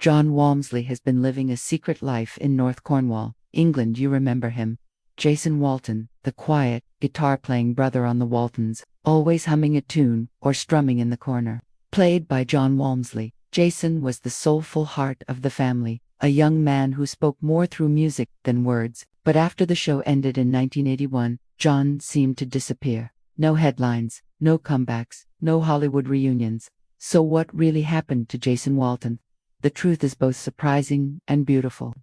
Jon Walmsley has been living a secret life in North Cornwall, England. You remember him. Jason Walton, the quiet, guitar-playing brother on the Waltons, always humming a tune or strumming in the corner. Played by Jon Walmsley, Jason was the soulful heart of the family, a young man who spoke more through music than words. But after the show ended in 1981, Jon seemed to disappear. No headlines, no comebacks, no Hollywood reunions. So what really happened to Jason Walton? The truth is both surprising and beautiful.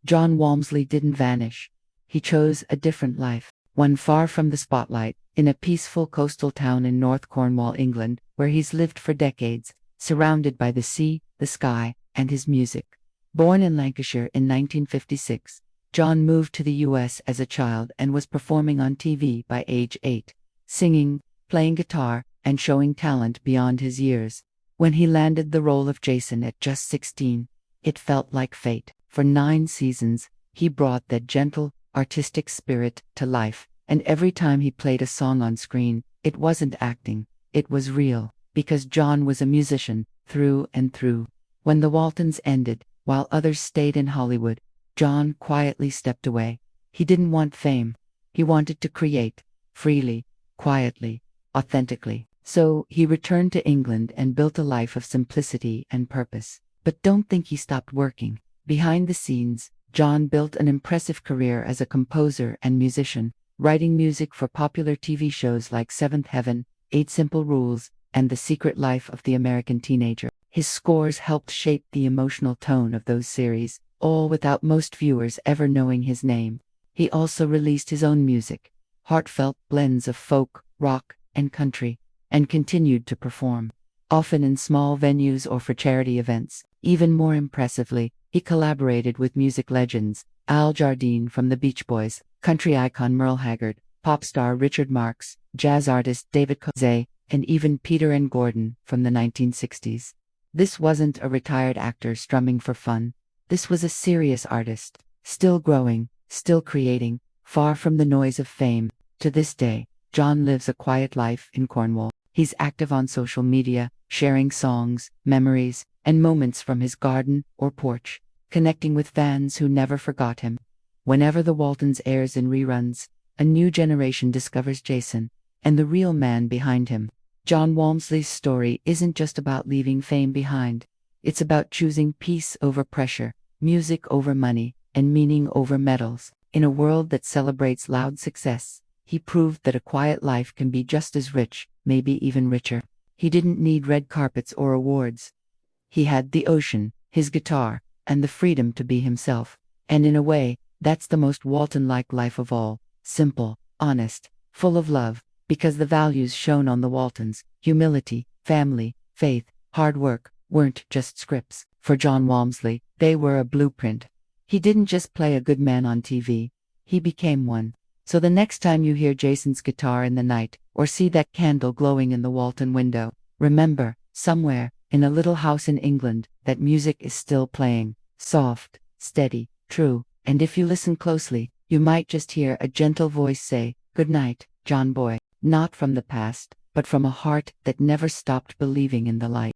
Jon Walmsley didn't vanish. He chose a different life, one far from the spotlight, in a peaceful coastal town in North Cornwall, England, where he's lived for decades, surrounded by the sea, the sky, and his music. Born in Lancashire in 1956, Jon moved to the US as a child and was performing on TV by age 8, singing, playing guitar, and showing talent beyond his years. When he landed the role of Jason at just 16, it felt like fate. For 9 seasons, he brought that gentle, artistic spirit to life, and every time he played a song on screen, it wasn't acting, it was real, because Jon was a musician, through and through. When the Waltons ended, while others stayed in Hollywood, Jon quietly stepped away. He didn't want fame. He wanted to create, freely, quietly, authentically. So he returned to England and built a life of simplicity and purpose. But don't think he stopped working. Behind the scenes, Jon built an impressive career as a composer and musician, writing music for popular TV shows like Seventh Heaven, 8 Simple Rules, and The Secret Life of the American Teenager. His scores helped shape the emotional tone of those series, all without most viewers ever knowing his name. He also released his own music, heartfelt blends of folk, rock, and country, and continued to perform, often in small venues or for charity events. Even more impressively, he collaborated with music legends, Jardine from the Beach Boys, country icon Merle Haggard, pop star Richard Marx, jazz artist David Cozay, and even Peter and Gordon from the 1960s. This wasn't a retired actor strumming for fun. This was a serious artist, still growing, still creating, far from the noise of fame. To this day, Jon lives a quiet life in Cornwall. He's active on social media, sharing songs, memories, and moments from his garden or porch, connecting with fans who never forgot him. Whenever The Waltons airs in reruns, a new generation discovers Jason and the real man behind him. Jon Walmsley's story isn't just about leaving fame behind. It's about choosing peace over pressure, music over money, and meaning over medals. In a world that celebrates loud success, he proved that a quiet life can be just as rich, maybe even richer. He didn't need red carpets or awards. He had the ocean, his guitar, and the freedom to be himself. And in a way, that's the most Walton-like life of all. Simple, honest, full of love, because the values shown on the Waltons, humility, family, faith, hard work, weren't just scripts. For Jon Walmsley, they were a blueprint. He didn't just play a good man on TV. He became one. So the next time you hear Jason's guitar in the night, or see that candle glowing in the Walton window, remember, somewhere, in a little house in England, that music is still playing. Soft, steady, true, and if you listen closely, you might just hear a gentle voice say, "Good night, Jon boy," not from the past, but from a heart that never stopped believing in the light.